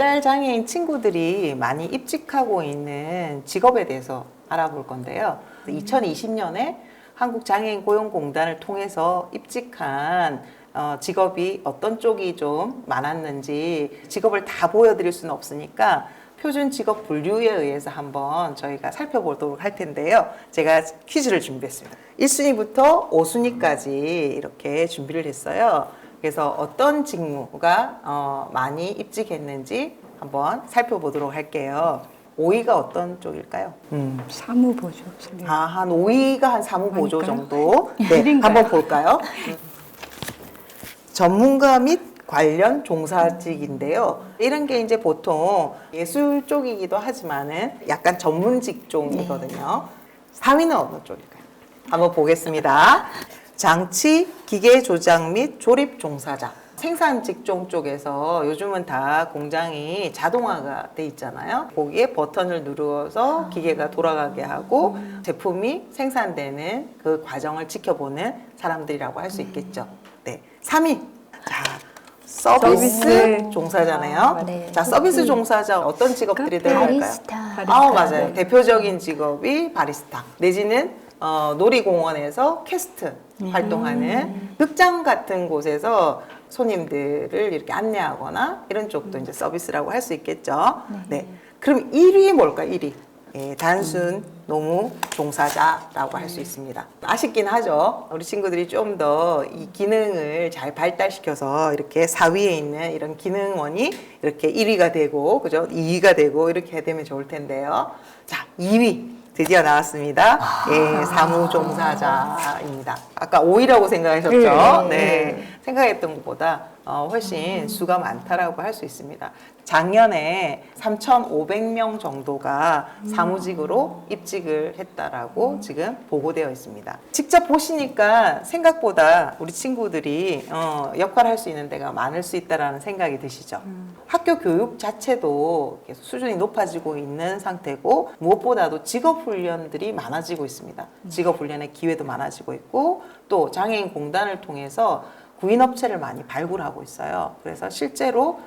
발달 장애인 친구들이 많이 입직하고 있는 직업에 대해서 알아볼 건데요. 2020년에 한국장애인고용공단을 통해서 입직한 직업이 어떤 쪽이 좀 많았는지 직업을 다 보여드릴 수는 없으니까 표준 직업 분류에 의해서 한번 저희가 살펴보도록 할 텐데요. 제가 퀴즈를 준비했습니다. 1순위부터 5순위까지 이렇게 준비를 했어요. 그래서 어떤 직무가 많이 입직했는지 한번 살펴보도록 할게요. 5위가 어떤 쪽일까요? 사무보조. 한 5위가 한 사무보조 아닐까요? 정도. 네, 한번 볼까요? 전문가 및 관련 종사직인데요. 이런 게 이제 보통 예술 쪽이기도 하지만은 약간 전문 직종이거든요. 4위는 어느 쪽일까요? 한번 보겠습니다. 장치, 기계 조작 및 조립 종사자. 생산 직종 쪽에서 요즘은 다 공장이 자동화가 돼 있잖아요. 거기에 버튼을 누르어서 기계가 돌아가게 하고 제품이 생산되는 그 과정을 지켜보는 사람들이라고 할 수 있겠죠. 네. 3위. 자, 서비스 종사자네요. 네. 자, 서비스 종사자 어떤 직업들이 들어갈까요? 바리스타. 맞아요. 네. 대표적인 직업이 바리스타. 내지는 놀이공원에서 캐스트 활동하는 극장 같은 곳에서 손님들을 이렇게 안내하거나 이런 쪽도 이제 서비스라고 할 수 있겠죠. 네. 그럼 1위 뭘까? 1위. 예, 단순 노무 종사자라고 할 수 있습니다. 아쉽긴 하죠. 우리 친구들이 좀 더 이 기능을 잘 발달시켜서 이렇게 4위에 있는 이런 기능원이 이렇게 1위가 되고, 그죠? 2위가 되고 이렇게 되면 좋을 텐데요. 자, 2위. 드디어 나왔습니다. 예, 사무종사자입니다. 아까 5위라고 생각하셨죠? 네. 생각했던 것보다 훨씬 수가 많다라고 할 수 있습니다. 작년에 3,500명 정도가 사무직으로 입직을 했다라고 지금 보고되어 있습니다. 직접 보시니까 생각보다 우리 친구들이 역할을 할 수 있는 데가 많을 수 있다라는 생각이 드시죠? 학교 교육 자체도 계속 수준이 높아지고 있는 상태고 무엇보다도 직업훈련들이 많아지고 있습니다. 직업훈련의 기회도 많아지고 있고 또 장애인 공단을 통해서 구인업체를 많이 발굴하고 있어요. 그래서 실제로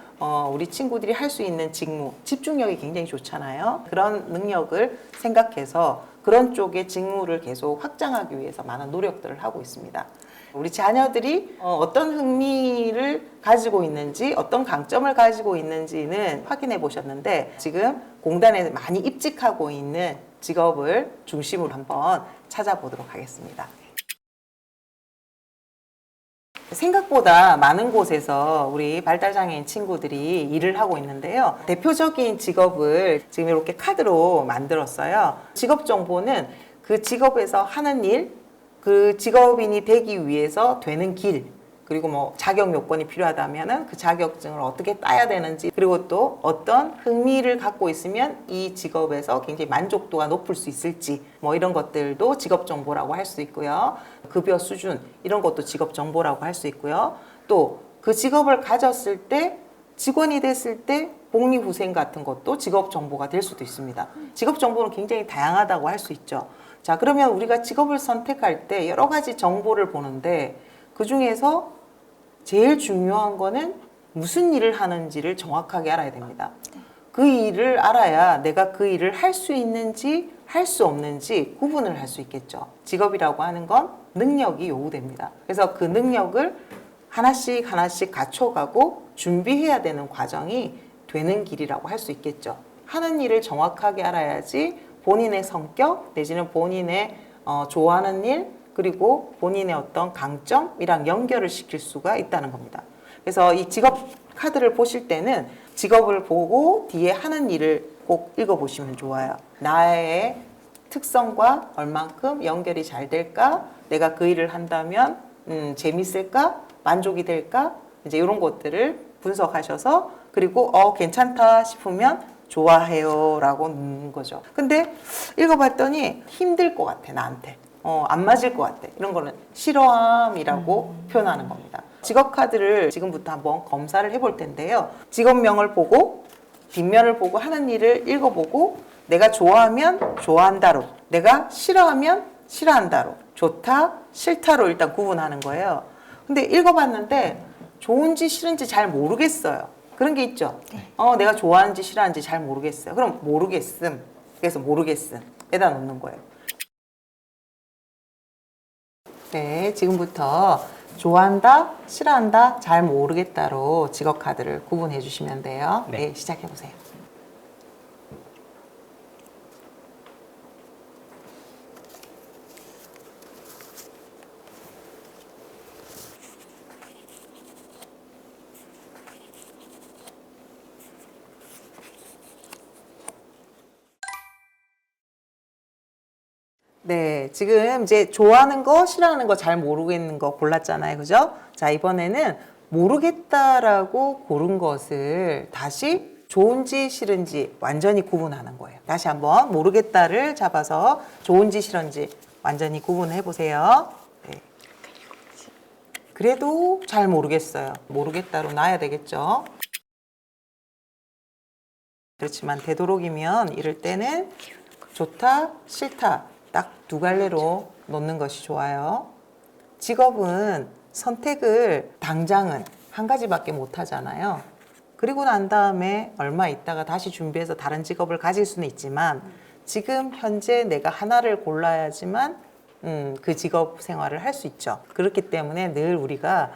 우리 친구들이 할 수 있는 직무, 집중력이 굉장히 좋잖아요. 그런 능력을 생각해서 그런 쪽의 직무를 계속 확장하기 위해서 많은 노력들을 하고 있습니다. 우리 자녀들이 어떤 흥미를 가지고 있는지, 어떤 강점을 가지고 있는지는 확인해 보셨는데 지금 공단에 많이 입직하고 있는 직업을 중심으로 한번 찾아보도록 하겠습니다. 생각보다 많은 곳에서 우리 발달장애인 친구들이 일을 하고 있는데요. 대표적인 직업을 지금 이렇게 카드로 만들었어요. 직업 정보는 그 직업에서 하는 일, 그 직업인이 되기 위해서 되는 길, 그리고 뭐 자격 요건이 필요하다면은 그 자격증을 어떻게 따야 되는지, 그리고 또 어떤 흥미를 갖고 있으면 이 직업에서 굉장히 만족도가 높을 수 있을지, 뭐 이런 것들도 직업 정보라고 할 수 있고요. 급여 수준 이런 것도 직업 정보라고 할 수 있고요. 또 그 직업을 가졌을 때 직원이 됐을 때 복리후생 같은 것도 직업 정보가 될 수도 있습니다. 직업 정보는 굉장히 다양하다고 할 수 있죠. 자, 그러면 우리가 직업을 선택할 때 여러 가지 정보를 보는데 그 중에서 제일 중요한 거는 무슨 일을 하는지를 정확하게 알아야 됩니다. 그 일을 알아야 내가 그 일을 할 수 있는지 할 수 없는지 구분을 할 수 있겠죠. 직업이라고 하는 건 능력이 요구됩니다. 그래서 그 능력을 하나씩 하나씩 갖춰가고 준비해야 되는 과정이 되는 길이라고 할 수 있겠죠. 하는 일을 정확하게 알아야지 본인의 성격 내지는 본인의 좋아하는 일 그리고 본인의 어떤 강점이랑 연결을 시킬 수가 있다는 겁니다. 그래서 이 직업 카드를 보실 때는 직업을 보고 뒤에 하는 일을 꼭 읽어보시면 좋아요. 나의 특성과 얼만큼 연결이 잘 될까? 내가 그 일을 한다면 재밌을까? 만족이 될까? 이제 이런 것들을 분석하셔서 그리고 괜찮다 싶으면 좋아해요 라고 넣는 거죠. 근데 읽어봤더니 힘들 것 같아 나한테. 안 맞을 것 같아. 이런 거는 싫어함이라고 표현하는 겁니다. 직업 카드를 지금부터 한번 검사를 해볼 텐데요. 직업명을 보고 뒷면을 보고 하는 일을 읽어보고 내가 좋아하면 좋아한다로, 내가 싫어하면 싫어한다로, 좋다, 싫다로 일단 구분하는 거예요. 근데 읽어봤는데 좋은지 싫은지 잘 모르겠어요. 그런 게 있죠. 네. 내가 좋아하는지 싫어하는지 잘 모르겠어요. 그럼 모르겠음. 그래서 모르겠음에다 놓는 거예요. 네, 지금부터 좋아한다, 싫어한다, 잘 모르겠다로 직업 카드를 구분해 주시면 돼요. 네. 네, 시작해 보세요. 네, 지금 이제 좋아하는 거, 싫어하는 거, 잘 모르겠는 거 골랐잖아요. 그죠? 자, 이번에는 모르겠다라고 고른 것을 다시 좋은지 싫은지 완전히 구분하는 거예요. 다시 한번 모르겠다를 잡아서 좋은지 싫은지 완전히 구분해 보세요. 네. 그래도 잘 모르겠어요. 모르겠다로 놔야 되겠죠? 그렇지만 되도록이면 이럴 때는 좋다, 싫다 딱 두 갈래로 놓는 것이 좋아요. 직업은 선택을 당장은 한 가지밖에 못 하잖아요. 그리고 난 다음에 얼마 있다가 다시 준비해서 다른 직업을 가질 수는 있지만 지금 현재 내가 하나를 골라야지만 그 직업 생활을 할 수 있죠. 그렇기 때문에 늘 우리가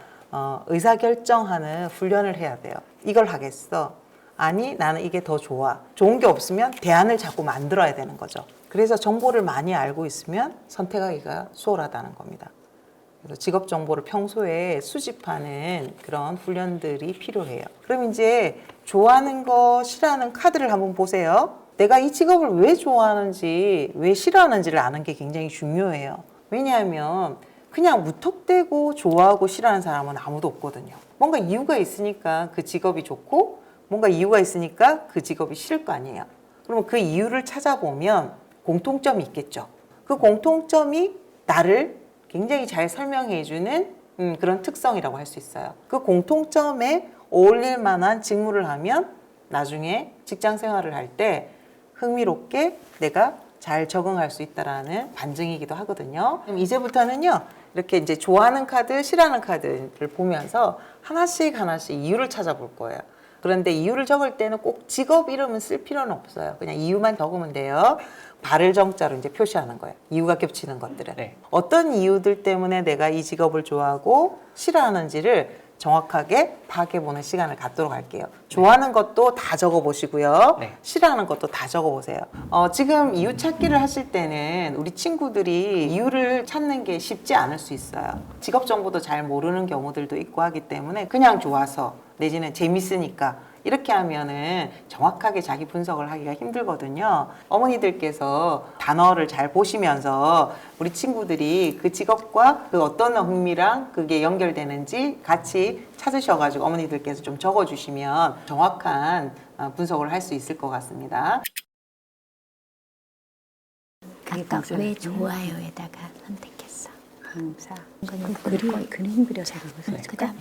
의사결정하는 훈련을 해야 돼요. 이걸 하겠어. 아니, 나는 이게 더 좋아. 좋은 게 없으면 대안을 자꾸 만들어야 되는 거죠. 그래서 정보를 많이 알고 있으면 선택하기가 수월하다는 겁니다. 그래서 직업 정보를 평소에 수집하는 그런 훈련들이 필요해요. 그럼 이제 좋아하는 거, 싫어하는 카드를 한번 보세요. 내가 이 직업을 왜 좋아하는지, 왜 싫어하는지를 아는 게 굉장히 중요해요. 왜냐하면 그냥 무턱대고 좋아하고 싫어하는 사람은 아무도 없거든요. 뭔가 이유가 있으니까 그 직업이 좋고 뭔가 이유가 있으니까 그 직업이 싫을 거 아니에요. 그러면 그 이유를 찾아보면 공통점이 있겠죠. 그 공통점이 나를 굉장히 잘 설명해주는 그런 특성이라고 할 수 있어요. 그 공통점에 어울릴 만한 직무를 하면 나중에 직장 생활을 할 때 흥미롭게 내가 잘 적응할 수 있다라는 반증이기도 하거든요. 그럼 이제부터는요, 이렇게 이제 좋아하는 카드, 싫어하는 카드를 보면서 하나씩 이유를 찾아볼 거예요. 그런데 이유를 적을 때는 꼭 직업 이름은 쓸 필요는 없어요. 그냥 이유만 적으면 돼요. 발을 정자로 이제 표시하는 거예요. 이유가 겹치는 것들은. 네. 어떤 이유들 때문에 내가 이 직업을 좋아하고 싫어하는지를 정확하게 파악해보는 시간을 갖도록 할게요. 좋아하는 것도 다 적어보시고요. 네. 싫어하는 것도 다 적어보세요. 지금 이유 찾기를 하실 때는 우리 친구들이 이유를 찾는 게 쉽지 않을 수 있어요. 직업 정보도 잘 모르는 경우들도 있고 하기 때문에 그냥 좋아서 내지는 재밌으니까 이렇게 하면은 정확하게 자기 분석을 하기가 힘들거든요. 어머니들께서 단어를 잘 보시면서 우리 친구들이 그 직업과 그 어떤 흥미랑 그게 연결되는지 같이 찾으셔가지고 어머니들께서 좀 적어주시면 정확한 분석을 할 수 있을 것 같습니다. 아까 왜 좋아요에다가 선택했어? 강사. 이거는 그림 그려서 그러세요. 그다음에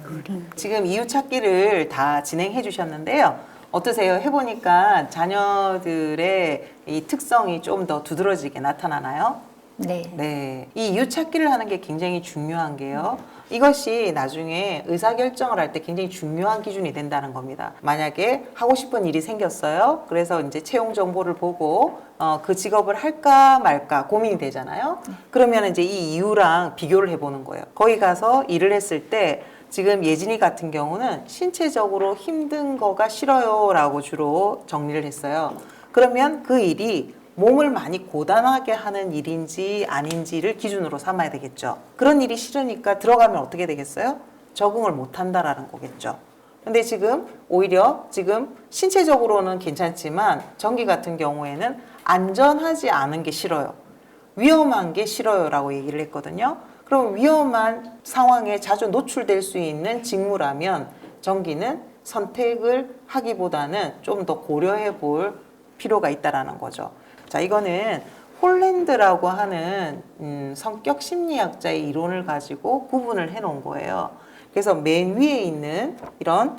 그림. 지금 이유 찾기를 다 진행해 주셨는데요. 어떠세요? 해보니까 자녀들의 이 특성이 좀 더 두드러지게 나타나나요? 네. 네. 이 이유 찾기를 하는 게 굉장히 중요한 게요. 이것이 나중에 의사결정을 할 때 굉장히 중요한 기준이 된다는 겁니다. 만약에 하고 싶은 일이 생겼어요. 그래서 이제 채용 정보를 보고 그 직업을 할까 말까 고민이 되잖아요. 그러면 이제 이 이유랑 비교를 해보는 거예요. 거기 가서 일을 했을 때 지금 예진이 같은 경우는 신체적으로 힘든 거가 싫어요 라고 주로 정리를 했어요. 그러면 그 일이 몸을 많이 고단하게 하는 일인지 아닌지를 기준으로 삼아야 되겠죠. 그런 일이 싫으니까 들어가면 어떻게 되겠어요? 적응을 못 한다라는 거겠죠. 근데 지금 오히려 지금 신체적으로는 괜찮지만 정기 같은 경우에는 안전하지 않은 게 싫어요. 위험한 게 싫어요 라고 얘기를 했거든요. 그럼 위험한 상황에 자주 노출될 수 있는 직무라면 정기는 선택을 하기보다는 좀 더 고려해 볼 필요가 있다라는 거죠. 자, 이거는 홀랜드라고 하는 성격 심리학자의 이론을 가지고 구분을 해 놓은 거예요. 그래서 맨 위에 있는 이런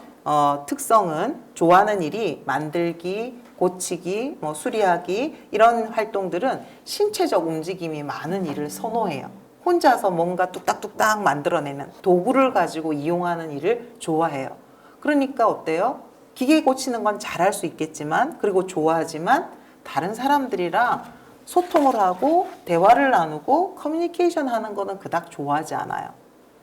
특성은 좋아하는 일이 만들기, 고치기, 뭐 수리하기 이런 활동들은 신체적 움직임이 많은 일을 선호해요. 혼자서 뭔가 뚝딱뚝딱 만들어내는 도구를 가지고 이용하는 일을 좋아해요. 그러니까 어때요? 기계 고치는 건 잘할 수 있겠지만, 그리고 좋아하지만 다른 사람들이랑 소통을 하고 대화를 나누고 커뮤니케이션 하는 거는 그닥 좋아하지 않아요.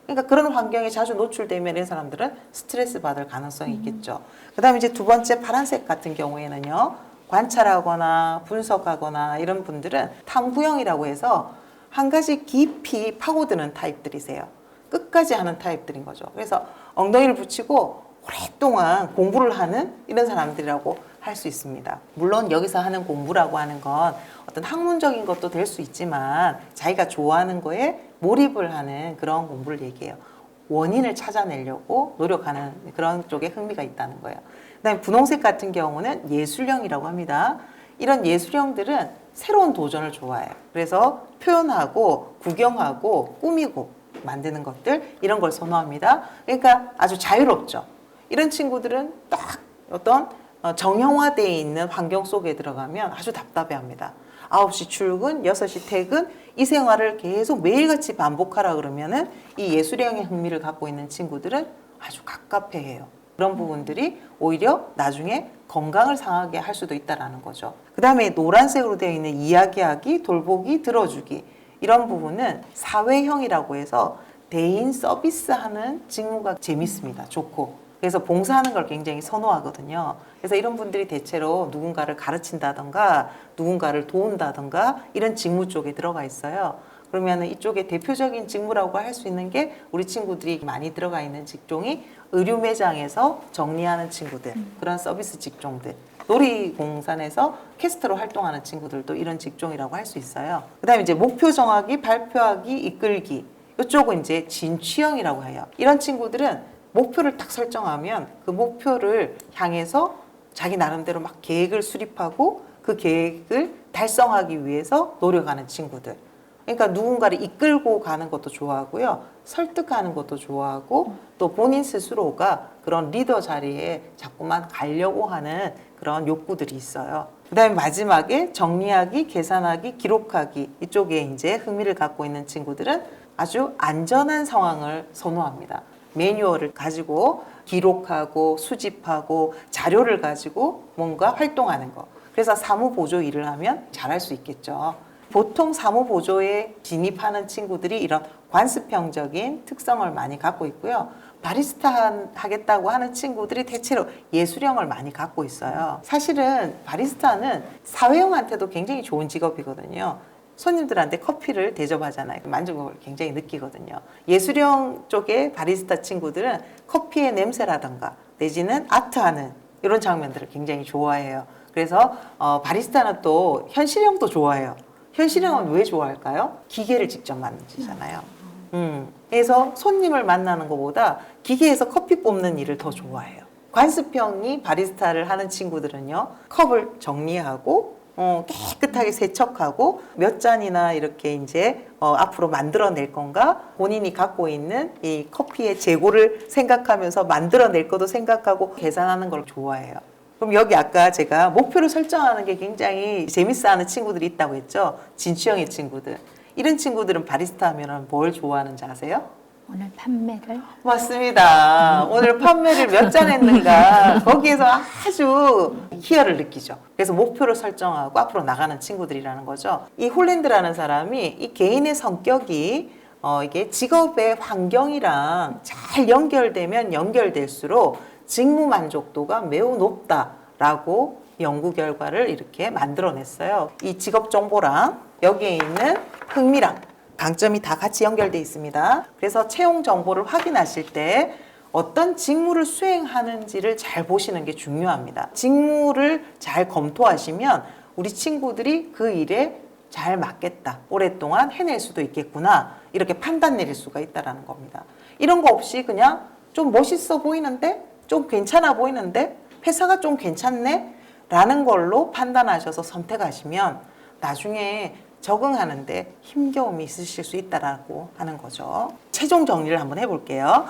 그러니까 그런 환경에 자주 노출되면 이런 사람들은 스트레스 받을 가능성이 있겠죠. 그 다음에 이제 두 번째 파란색 같은 경우에는요, 관찰하거나 분석하거나 이런 분들은 탐구형이라고 해서 한 가지 깊이 파고드는 타입들이세요. 끝까지 하는 타입들인 거죠. 그래서 엉덩이를 붙이고 오랫동안 공부를 하는 이런 사람들이라고 할 수 있습니다. 물론 여기서 하는 공부라고 하는 건 어떤 학문적인 것도 될 수 있지만 자기가 좋아하는 거에 몰입을 하는 그런 공부를 얘기해요. 원인을 찾아내려고 노력하는 그런 쪽에 흥미가 있다는 거예요. 그다음에 분홍색 같은 경우는 예술형이라고 합니다. 이런 예술형들은 새로운 도전을 좋아해요. 그래서 표현하고 구경하고 꾸미고 만드는 것들, 이런 걸 선호합니다. 그러니까 아주 자유롭죠. 이런 친구들은 딱 어떤 정형화되어 있는 환경 속에 들어가면 아주 답답해합니다. 9시 출근, 6시 퇴근, 이 생활을 계속 매일같이 반복하라 그러면은 이 예술형의 흥미를 갖고 있는 친구들은 아주 갑갑해해요. 그런 부분들이 오히려 나중에 건강을 상하게 할 수도 있다는 거죠. 그 다음에 노란색으로 되어 있는 이야기하기, 돌보기, 들어주기, 이런 부분은 사회형이라고 해서 대인 서비스하는 직무가 재밌습니다. 좋고. 그래서 봉사하는 걸 굉장히 선호하거든요. 그래서 이런 분들이 대체로 누군가를 가르친다던가 누군가를 도운다던가 이런 직무 쪽에 들어가 있어요. 그러면 이쪽에 대표적인 직무라고 할 수 있는 게 우리 친구들이 많이 들어가 있는 직종이 의류 매장에서 정리하는 친구들, 그런 서비스 직종들, 놀이공산에서 캐스터로 활동하는 친구들도 이런 직종이라고 할 수 있어요. 그 다음에 이제 목표 정하기, 발표하기, 이끌기, 이쪽은 이제 진취형이라고 해요. 이런 친구들은 목표를 딱 설정하면 그 목표를 향해서 자기 나름대로 막 계획을 수립하고 그 계획을 달성하기 위해서 노력하는 친구들. 그러니까 누군가를 이끌고 가는 것도 좋아하고요. 설득하는 것도 좋아하고 또 본인 스스로가 그런 리더 자리에 자꾸만 가려고 하는 그런 욕구들이 있어요. 그 다음에 마지막에 정리하기, 계산하기, 기록하기, 이쪽에 이제 흥미를 갖고 있는 친구들은 아주 안전한 상황을 선호합니다. 매뉴얼을 가지고 기록하고 수집하고 자료를 가지고 뭔가 활동하는 거. 그래서 사무보조 일을 하면 잘할 수 있겠죠. 보통 사무보조에 진입하는 친구들이 이런 관습형적인 특성을 많이 갖고 있고요. 바리스타 하겠다고 하는 친구들이 대체로 예술형을 많이 갖고 있어요. 사실은 바리스타는 사회형한테도 굉장히 좋은 직업이거든요. 손님들한테 커피를 대접하잖아요. 만족을 굉장히 느끼거든요. 예술형 쪽의 바리스타 친구들은 커피의 냄새라던가 내지는 아트하는 이런 장면들을 굉장히 좋아해요. 그래서 바리스타는 또 현실형도 좋아해요. 현실형은 왜 좋아할까요? 기계를 직접 만지잖아요. 그래서 손님을 만나는 것보다 기계에서 커피 뽑는 일을 더 좋아해요. 관습형이 바리스타를 하는 친구들은요, 컵을 정리하고 깨끗하게 세척하고 몇 잔이나 이렇게 이제 앞으로 만들어낼 건가, 본인이 갖고 있는 이 커피의 재고를 생각하면서 만들어낼 것도 생각하고 계산하는 걸 좋아해요. 그럼 여기 아까 제가 목표를 설정하는 게 굉장히 재밌어하는 친구들이 있다고 했죠. 진취형의 친구들. 이런 친구들은 바리스타 하면 뭘 좋아하는지 아세요? 오늘 판매를 맞습니다. 오늘 판매를 몇 잔 했는가 거기에서 아주 희열을 느끼죠. 그래서 목표를 설정하고 앞으로 나가는 친구들이라는 거죠. 이 홀랜드라는 사람이 이 개인의 성격이 이게 직업의 환경이랑 잘 연결되면 연결될수록 직무 만족도가 매우 높다라고 연구 결과를 이렇게 만들어냈어요. 이 직업 정보랑 여기에 있는 흥미랑 강점이 다 같이 연결되어 있습니다. 그래서 채용 정보를 확인하실 때 어떤 직무를 수행하는지를 잘 보시는 게 중요합니다. 직무를 잘 검토하시면 우리 친구들이 그 일에 잘 맞겠다, 오랫동안 해낼 수도 있겠구나, 이렇게 판단 내릴 수가 있다는 겁니다. 이런 거 없이 그냥 좀 멋있어 보이는데, 좀 괜찮아 보이는데, 회사가 좀 괜찮네? 라는 걸로 판단하셔서 선택하시면 나중에 적응하는데 힘겨움이 있으실 수 있다라고 하는 거죠. 최종 정리를 한번 해볼게요.